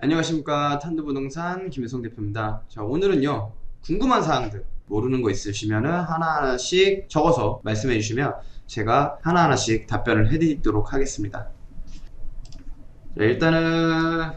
안녕하십니까. 탄두부동산 김혜성 대표입니다. 자, 오늘은요, 궁금한 사항들, 모르는 거 있으시면 하나하나씩 적어서 말씀해 주시면 제가 하나하나씩 답변을 해드리도록 하겠습니다. 자, 일단은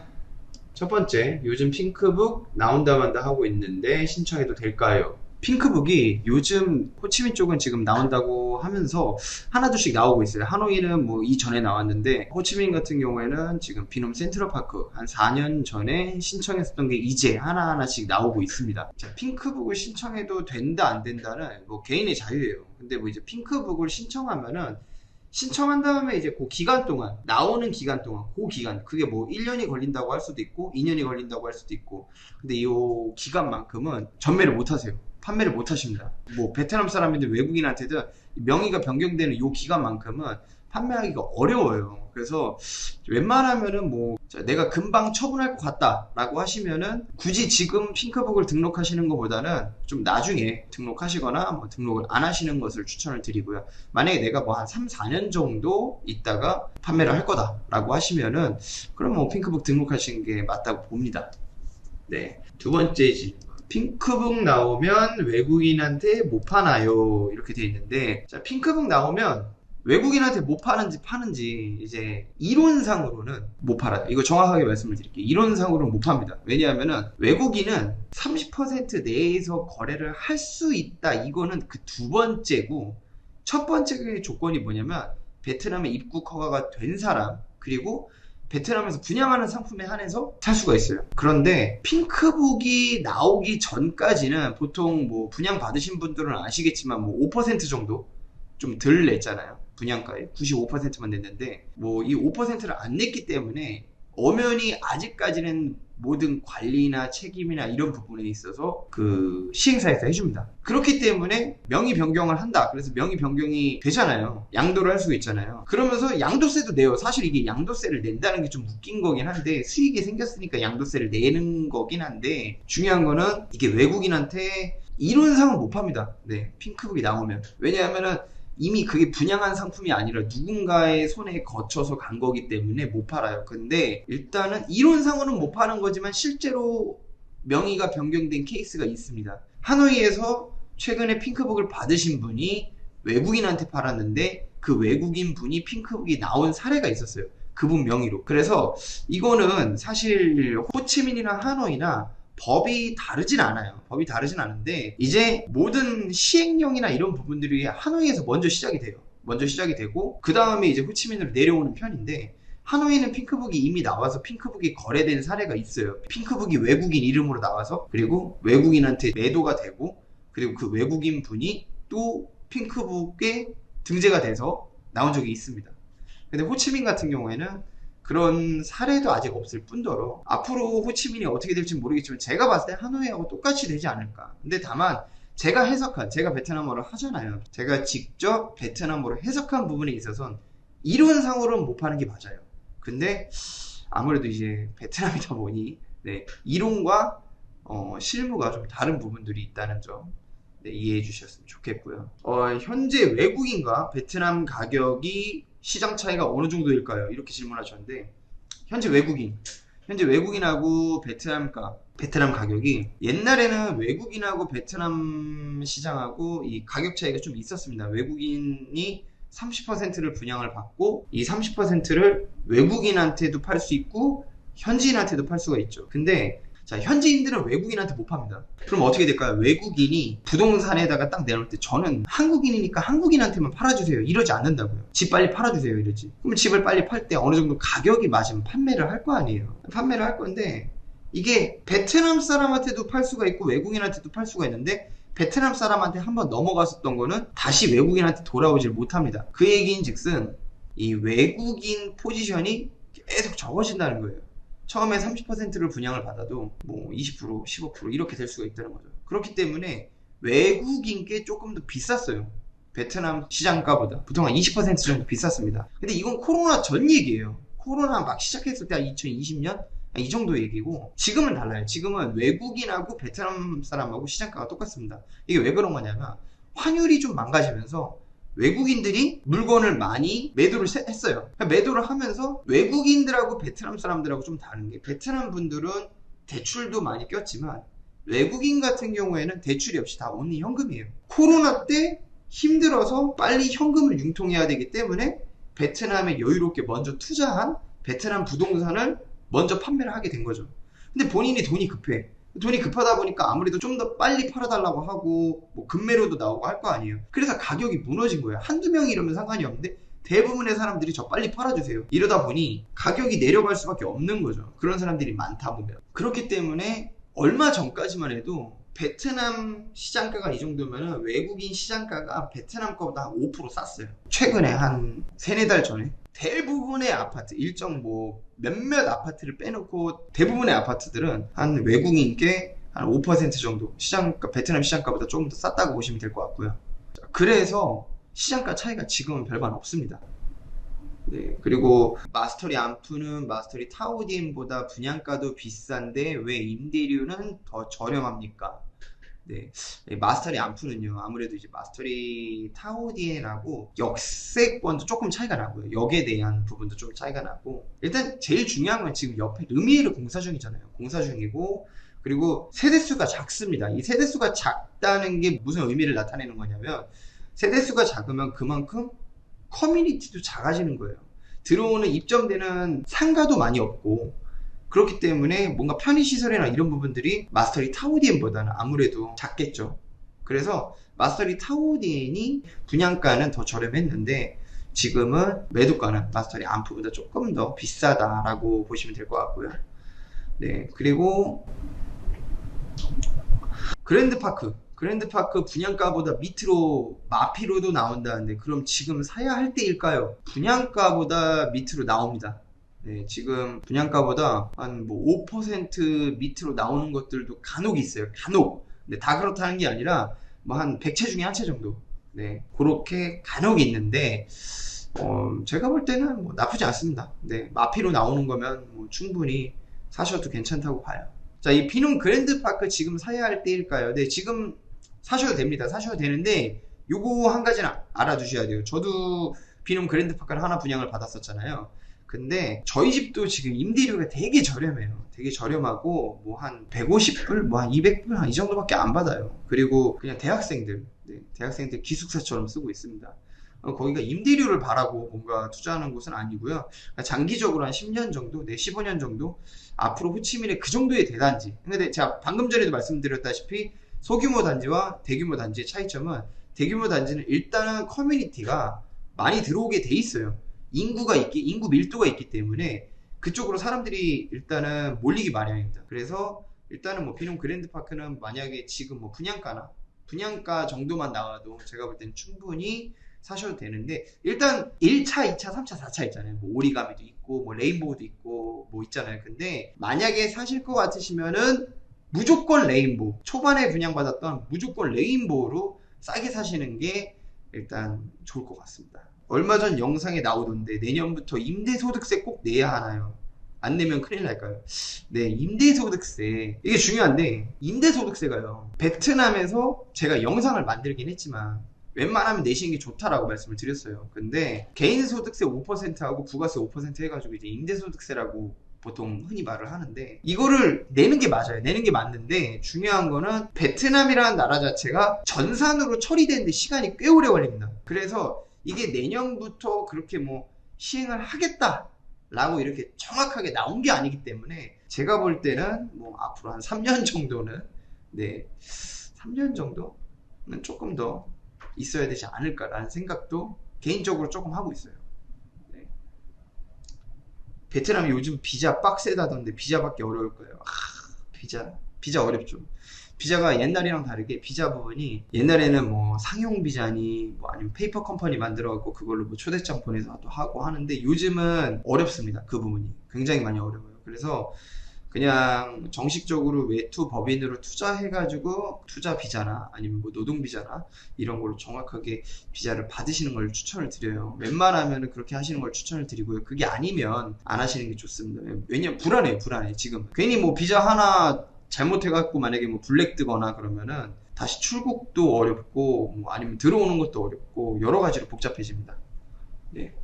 첫 번째, 요즘 핑크북 나온다 만다 하고 있는데 신청해도 될까요? 핑크북이 요즘 호치민 쪽은 지금 나온다고 하면서 하나둘씩 나오고 있어요. 하노이는 뭐 이전에 나왔는데 호치민 같은 경우에는 지금 비놈 센트럴파크 한 4년 전에 신청했었던 게 이제 하나하나씩 나오고 있습니다. 자, 핑크북을 신청해도 된다 안 된다는 뭐 개인의 자유예요. 근데 뭐 이제 핑크북을 신청하면은 신청한 다음에 이제 그 기간 동안 나오는 기간 동안 그 기간 그게 뭐 1년이 걸린다고 할 수도 있고 2년이 걸린다고 할 수도 있고 근데 이 기간만큼은 전매를 못 하세요. 판매를 못 하십니다. 뭐 베트남 사람인데 외국인한테도 명의가 변경되는 이 기간만큼은 판매하기가 어려워요. 그래서 웬만하면은 뭐 내가 금방 처분할 것 같다 라고 하시면은 굳이 지금 핑크북을 등록하시는 것보다는 좀 나중에 등록하시거나 뭐 등록을 안 하시는 것을 추천을 드리고요. 만약에 내가 뭐 한 3, 4년 정도 있다가 판매를 할 거다 라고 하시면은 그럼 뭐 핑크북 등록하시는 게 맞다고 봅니다. 네. 두 번째지. 핑크북 나오면 외국인한테 못 파나요? 이렇게 돼 있는데, 자, 핑크북 나오면 외국인한테 못 파는지 이제 이론상으로는 못 팔아요. 이거 정확하게 말씀을 드릴게요. 이론상으로는 못 팝니다. 왜냐하면은 외국인은 30% 내에서 거래를 할 수 있다. 이거는 그 두 번째고, 첫 번째 조건이 뭐냐면 베트남에 입국 허가가 된 사람, 그리고 베트남에서 분양하는 상품에 한해서 살 수가 있어요. 그런데 핑크북이 나오기 전까지는 보통 뭐 분양 받으신 분들은 아시겠지만 뭐 5% 정도 좀 덜 냈잖아요. 분양가에 95%만 냈는데 뭐 이 5%를 안 냈기 때문에 엄연히 아직까지는 모든 관리나 책임이나 이런 부분에 있어서 그 시행사에서 해줍니다. 그렇기 때문에 명의 변경을 한다. 그래서 명의 변경이 되잖아요. 양도를 할 수가 있잖아요. 그러면서 양도세도 내요. 사실 이게 양도세를 낸다는 게 좀 웃긴 거긴 한데 수익이 생겼으니까 양도세를 내는 거긴 한데 중요한 거는 이게 외국인한테 이론상은 못 팝니다. 네, 핑크북이 나오면. 왜냐하면은 이미 그게 분양한 상품이 아니라 누군가의 손에 거쳐서 간 거기 때문에 못 팔아요. 근데 일단은 이론상으로는 못 파는 거지만 실제로 명의가 변경된 케이스가 있습니다. 하노이에서 최근에 핑크북을 받으신 분이 외국인한테 팔았는데 그 외국인 분이 핑크북이 나온 사례가 있었어요. 그분 명의로. 그래서 이거는 사실 호치민이나 하노이나 법이 다르진 않아요. 법이 다르진 않은데 이제 모든 시행령이나 이런 부분들이 하노이에서 먼저 시작이 돼요. 먼저 시작이 되고 그 다음에 이제 호치민으로 내려오는 편인데 하노이는 핑크북이 이미 나와서 핑크북이 거래된 사례가 있어요. 핑크북이 외국인 이름으로 나와서 그리고 외국인한테 매도가 되고 그리고 그 외국인 분이 또 핑크북에 등재가 돼서 나온 적이 있습니다. 근데 호치민 같은 경우에는 그런 사례도 아직 없을 뿐더러 앞으로 호치민이 어떻게 될지 모르겠지만 제가 봤을 때 하노이하고 똑같이 되지 않을까. 근데 다만 제가 해석한, 제가 베트남어를 하잖아요. 제가 직접 베트남어로 해석한 부분에 있어서는 이론상으로는 못 파는 게 맞아요. 근데 아무래도 이제 베트남이다 보니 네, 이론과 실무가 좀 다른 부분들이 있다는 점 네, 이해해 주셨으면 좋겠고요. 현재 외국인과 베트남 가격이 시장 차이가 어느 정도일까요? 이렇게 질문하셨는데 현재 외국인하고 베트남 가격이 옛날에는 외국인하고 베트남 시장하고 이 가격 차이가 좀 있었습니다. 외국인이 30%를 분양을 받고 이 30%를 외국인한테도 팔 수 있고 현지인한테도 팔 수가 있죠. 근데 자, 현지인들은 외국인한테 못 팝니다. 그럼 어떻게 될까요? 외국인이 부동산에다가 딱 내놓을 때 저는 한국인이니까 한국인한테만 팔아주세요. 이러지 않는다고요. 집 빨리 팔아주세요. 이러지. 그럼 집을 빨리 팔 때 어느 정도 가격이 맞으면 판매를 할 거 아니에요. 판매를 할 건데 이게 베트남 사람한테도 팔 수가 있고 외국인한테도 팔 수가 있는데 베트남 사람한테 한번 넘어갔었던 거는 다시 외국인한테 돌아오질 못합니다. 그 얘기인 즉슨 이 외국인 포지션이 계속 적어진다는 거예요. 처음에 30%를 분양을 받아도 뭐 20%, 15% 이렇게 될 수가 있다는 거죠. 그렇기 때문에 외국인께 조금 더 비쌌어요. 베트남 시장가보다 보통 한 20% 정도 비쌌습니다. 근데 이건 코로나 전 얘기예요. 코로나 막 시작했을 때 한 2020년 이 정도 얘기고 지금은 달라요. 지금은 외국인하고 베트남 사람하고 시장가가 똑같습니다. 이게 왜 그런 거냐면 환율이 좀 망가지면서 외국인들이 물건을 많이 매도를 했어요. 매도를 하면서 외국인들하고 베트남 사람들하고 좀 다른 게, 베트남 분들은 대출도 많이 꼈지만 외국인 같은 경우에는 대출이 없이 다 온리 현금이에요. 코로나 때 힘들어서 빨리 현금을 융통해야 되기 때문에 베트남에 여유롭게 먼저 투자한 베트남 부동산을 먼저 판매를 하게 된 거죠. 근데 본인이 돈이 급해. 돈이 급하다 보니까 아무래도 좀 더 빨리 팔아달라고 하고 뭐 급매로도 나오고 할 거 아니에요. 그래서 가격이 무너진 거예요. 한두 명이 이러면 상관이 없는데 대부분의 사람들이 저 빨리 팔아주세요. 이러다 보니 가격이 내려갈 수밖에 없는 거죠. 그런 사람들이 많다 보면. 그렇기 때문에 얼마 전까지만 해도 베트남 시장가가 이 정도면 외국인 시장가가 베트남 거보다 한 5% 쌌어요. 최근에 한 3-4달 전에 대부분의 아파트, 일정 뭐 몇몇 아파트를 빼놓고 대부분의 아파트들은 한 외국인께 한 5% 정도 시장가, 베트남 시장가보다 조금 더 쌌다고 보시면 될 것 같고요. 그래서 시장가 차이가 지금은 별반 없습니다. 네, 그리고 마스터리 암푸는 마스터리 타오디엔보다 분양가도 비싼데 왜 임대료는 더 저렴합니까? 네, 마스터리 암푸는요, 아무래도 이제 마스터리 타오디엔하고 역세권도 조금 차이가 나고요. 역에 대한 부분도 좀 차이가 나고, 일단 제일 중요한 건 지금 옆에 르미에르 공사 중이잖아요. 공사 중이고, 그리고 세대수가 작습니다. 이 세대수가 작다는 게 무슨 의미를 나타내는 거냐면, 세대수가 작으면 그만큼 커뮤니티도 작아지는 거예요. 들어오는 입점되는 상가도 많이 없고, 그렇기 때문에 뭔가 편의시설이나 이런 부분들이 마스터리 타오디엔보다는 아무래도 작겠죠. 그래서 마스터리 타오디엔이 분양가는 더 저렴했는데 지금은 매도가는 마스터리 암프보다 조금 더 비싸다라고 보시면 될 것 같고요. 네, 그리고 그랜드파크 분양가보다 밑으로 마피로도 나온다는데 그럼 지금 사야 할 때일까요? 분양가보다 밑으로 나옵니다. 네, 지금 분양가보다 한 뭐 5% 밑으로 나오는 것들도 간혹 있어요. 간혹. 근데 다 그렇다는 게 아니라 뭐 한 100채 중에 한 채 정도. 네, 그렇게 간혹 있는데 제가 볼 때는 뭐 나쁘지 않습니다. 네, 마피로 나오는 거면 뭐 충분히 사셔도 괜찮다고 봐요. 자, 이 비농 그랜드파크 지금 사야 할 때일까요? 네, 지금 사셔도 됩니다. 사셔도 되는데 요거 한 가지는 알아두셔야 돼요. 저도 비농 그랜드파크를 하나 분양을 받았었잖아요. 근데 저희 집도 지금 임대료가 되게 저렴해요. 되게 저렴하고 뭐 한 150불, 뭐 한 200불 한 이 정도밖에 안 받아요. 그리고 그냥 대학생들, 네, 대학생들 기숙사처럼 쓰고 있습니다. 거기가 임대료를 바라고 뭔가 투자하는 곳은 아니고요. 장기적으로 한 10년 정도, 네, 15년 정도 앞으로 호치민의 그 정도의 대단지. 근데 제가 방금 전에도 말씀드렸다시피 소규모 단지와 대규모 단지의 차이점은, 대규모 단지는 일단은 커뮤니티가 많이 들어오게 돼 있어요. 인구 밀도가 있기 때문에 그쪽으로 사람들이 일단은 몰리기 마련입니다. 그래서 일단은 뭐 비농 그랜드파크는 만약에 지금 뭐 분양가 정도만 나와도 제가 볼 때는 충분히 사셔도 되는데, 일단 1차, 2차, 3차, 4차 있잖아요. 뭐 오리가미도 있고 뭐 레인보우도 있고 뭐 있잖아요. 근데 만약에 사실 것 같으시면은 무조건 레인보우, 초반에 분양받았던 무조건 레인보우로 싸게 사시는 게 일단 좋을 것 같습니다. 얼마 전 영상에 나오던데 내년부터 임대소득세 꼭 내야 하나요? 안 내면 큰일 날까요? 네, 임대소득세, 이게 중요한데 임대소득세가요, 베트남에서 제가 영상을 만들긴 했지만 웬만하면 내시는 게 좋다라고 말씀을 드렸어요. 근데 개인소득세 5%하고 부가세 5% 해가지고 이제 임대소득세라고 보통 흔히 말을 하는데, 이거를 내는 게 맞아요. 내는 게 맞는데 중요한 거는 베트남이라는 나라 자체가 전산으로 처리되는데 시간이 꽤 오래 걸립니다. 그래서 이게 내년부터 그렇게 뭐 시행을 하겠다라고 이렇게 정확하게 나온 게 아니기 때문에 제가 볼 때는 뭐 앞으로 한 3년 정도는, 네, 3년 정도는 조금 더 있어야 되지 않을까라는 생각도 개인적으로 조금 하고 있어요. 네. 베트남이 요즘 비자 빡세다던데 비자 받기 어려울 거예요. 비자 어렵죠. 비자가 옛날이랑 다르게 비자 부분이, 옛날에는 뭐 상용 비자니 뭐 아니면 페이퍼 컴퍼니 만들어갖고 그걸로 뭐 초대장 보내서 또 하고 하는데 요즘은 어렵습니다. 그 부분이 굉장히 많이 어려워요. 그래서 그냥 정식적으로 외투 법인으로 투자해가지고 투자 비자나 아니면 뭐 노동 비자나 이런 걸로 정확하게 비자를 받으시는 걸 추천을 드려요. 웬만하면 그렇게 하시는 걸 추천을 드리고요. 그게 아니면 안 하시는 게 좋습니다. 왜냐면 불안해 지금. 괜히 뭐 비자 하나 잘못해갖고 만약에 뭐 블랙 뜨거나 그러면은 다시 출국도 어렵고 뭐 아니면 들어오는 것도 어렵고 여러 가지로 복잡해집니다. 네.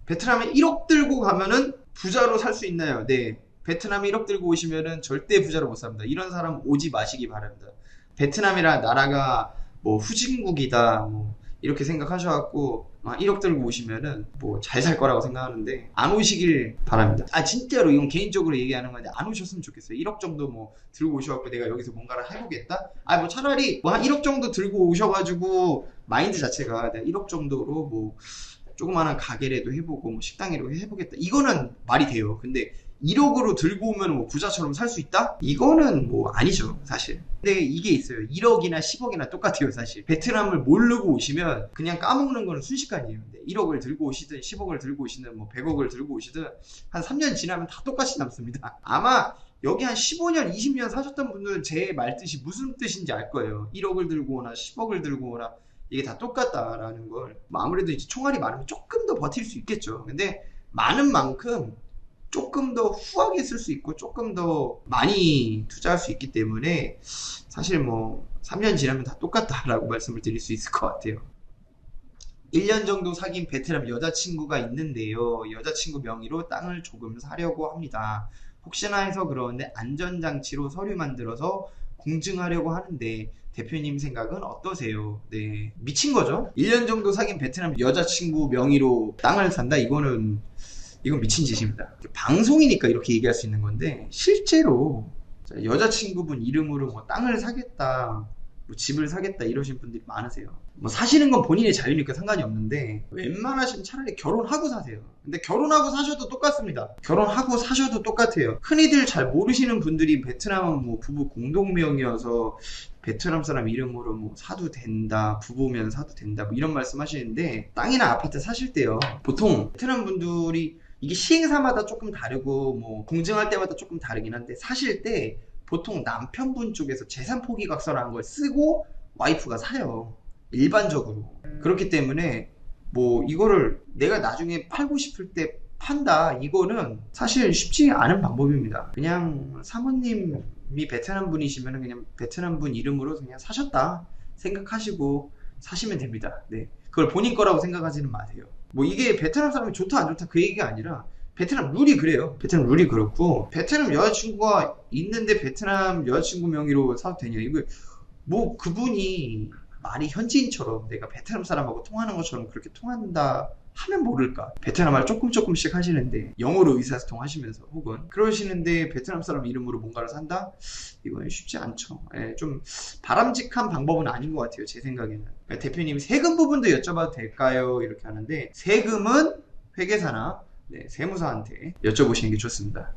베트남에 1억 들고 가면은 부자로 살 수 있나요? 네. 베트남에 1억 들고 오시면은 절대 부자로 못 삽니다. 이런 사람 오지 마시기 바랍니다. 베트남이라 나라가 뭐 후진국이다 뭐 이렇게 생각하셔갖고 1억 들고 오시면은 뭐 잘 살 거라고 생각하는데 안 오시길 바랍니다. 진짜로 이건 개인적으로 얘기하는 건데 안 오셨으면 좋겠어요. 1억 정도 뭐 들고 오셔갖고 내가 여기서 뭔가를 해보겠다? 뭐 차라리 뭐 한 1억 정도 들고 오셔가지고 마인드 자체가 내가 1억 정도로 뭐 조그마한 가게라도 해보고 뭐 식당이라도 해보겠다. 이거는 말이 돼요. 근데 1억으로 들고 오면 뭐 부자처럼 살 수 있다? 이거는 뭐 아니죠, 사실. 근데 이게 있어요. 1억이나 10억이나 똑같아요, 사실. 베트남을 모르고 오시면 그냥 까먹는 거는 순식간이에요. 근데 1억을 들고 오시든 10억을 들고 오시든 뭐 100억을 들고 오시든 한 3년 지나면 다 똑같이 남습니다. 아마 여기 한 15년, 20년 사셨던 분들은 제 말뜻이 무슨 뜻인지 알 거예요. 1억을 들고 오나 10억을 들고 오나 이게 다 똑같다라는 걸. 아무래도 이제 총알이 많으면 조금 더 버틸 수 있겠죠. 근데 많은 만큼 조금 더 후하게 쓸 수 있고 조금 더 많이 투자할 수 있기 때문에 사실 뭐 3년 지나면 다 똑같다라고 말씀을 드릴 수 있을 것 같아요. 1년 정도 사귄 베트남 여자친구가 있는데요. 여자친구 명의로 땅을 조금 사려고 합니다. 혹시나 해서 그러는데 안전장치로 서류 만들어서 공증하려고 하는데 대표님 생각은 어떠세요? 네, 미친 거죠. 1년 정도 사귄 베트남 여자친구 명의로 땅을 산다? 이건 미친 짓입니다. 방송이니까 이렇게 얘기할 수 있는 건데 실제로 여자친구분 이름으로 뭐 땅을 사겠다, 뭐 집을 사겠다 이러신 분들이 많으세요. 뭐 사시는 건 본인의 자유니까 상관이 없는데 웬만하시면 차라리 결혼하고 사세요. 근데 결혼하고 사셔도 똑같습니다. 결혼하고 사셔도 똑같아요. 흔히들 잘 모르시는 분들이 베트남은 뭐 부부 공동명의여서 베트남 사람 이름으로 뭐 사도 된다, 부부면 사도 된다 뭐 이런 말씀 하시는데 땅이나 아파트 사실 때요, 보통 베트남 분들이 이게 시행사마다 조금 다르고 뭐 공증할 때마다 조금 다르긴 한데 사실 때 보통 남편분 쪽에서 재산 포기각서라는 걸 쓰고 와이프가 사요, 일반적으로. 그렇기 때문에 뭐 이거를 내가 나중에 팔고 싶을 때 판다, 이거는 사실 쉽지 않은 방법입니다. 그냥 사모님이 베트남 분이시면 그냥 베트남 분 이름으로 그냥 사셨다 생각하시고 사시면 됩니다. 네, 그걸 본인 거라고 생각하지는 마세요. 뭐 이게 베트남 사람이 좋다 안 좋다 그 얘기가 아니라 베트남 룰이 그래요. 베트남 룰이 그렇고, 베트남 여자친구가 있는데 베트남 여자친구 명의로 사도 되냐, 이거 뭐 그분이 말이 현지인처럼 내가 베트남 사람하고 통하는 것처럼 그렇게 통한다 하면 모를까. 베트남 말 조금씩 하시는데 영어로 의사소통 하시면서 혹은 그러시는데 베트남 사람 이름으로 뭔가를 산다? 이건 쉽지 않죠. 좀 바람직한 방법은 아닌 것 같아요, 제 생각에는. 그러니까 대표님이 세금 부분도 여쭤봐도 될까요? 이렇게 하는데 세금은 회계사나 세무사한테 여쭤보시는 게 좋습니다.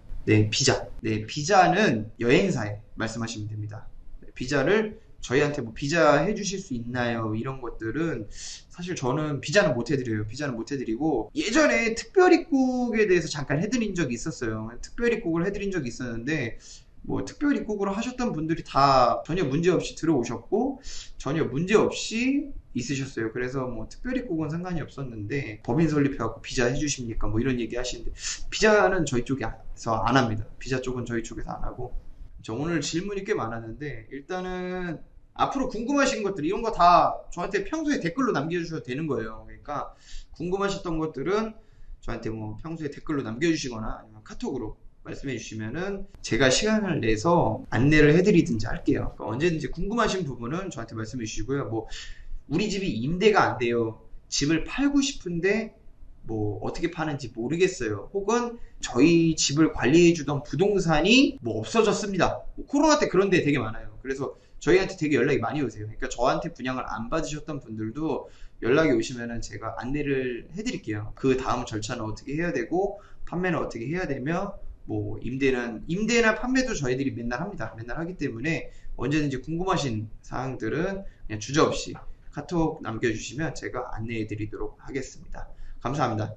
비자. 비자는 여행사에 말씀하시면 됩니다. 비자를 저희한테 뭐 비자 해주실 수 있나요? 이런 것들은 사실 저는 비자는 못 해드려요. 비자는 못 해드리고, 예전에 특별입국에 대해서 잠깐 해드린 적이 있었어요. 특별입국을 해드린 적이 있었는데 뭐 특별입국으로 하셨던 분들이 다 전혀 문제 없이 들어오셨고 전혀 문제 없이 있으셨어요. 그래서 뭐 특별입국은 상관이 없었는데 법인 설립해갖고 비자 해주십니까? 뭐 이런 얘기 하시는데 비자는 저희 쪽에서 안 합니다. 비자 쪽은 저희 쪽에서 안 하고. 오늘 질문이 꽤 많았는데 일단은 앞으로 궁금하신 것들 이런 거 다 저한테 평소에 댓글로 남겨주셔도 되는 거예요. 그러니까 궁금하셨던 것들은 저한테 뭐 평소에 댓글로 남겨주시거나 아니면 카톡으로 말씀해 주시면은 제가 시간을 내서 안내를 해드리든지 할게요. 그러니까 언제든지 궁금하신 부분은 저한테 말씀해 주시고요. 뭐 우리 집이 임대가 안 돼요, 집을 팔고 싶은데 뭐 어떻게 파는지 모르겠어요, 혹은 저희 집을 관리해 주던 부동산이 뭐 없어졌습니다, 뭐 코로나 때 그런 데 되게 많아요. 그래서 저희한테 되게 연락이 많이 오세요. 그러니까 저한테 분양을 안 받으셨던 분들도 연락이 오시면은 제가 안내를 해드릴게요. 그 다음 절차는 어떻게 해야 되고 판매는 어떻게 해야 되며 뭐 임대나 판매도 저희들이 맨날 합니다. 맨날 하기 때문에 언제든지 궁금하신 사항들은 그냥 주저없이 카톡 남겨주시면 제가 안내해 드리도록 하겠습니다. 감사합니다.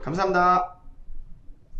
감사합니다.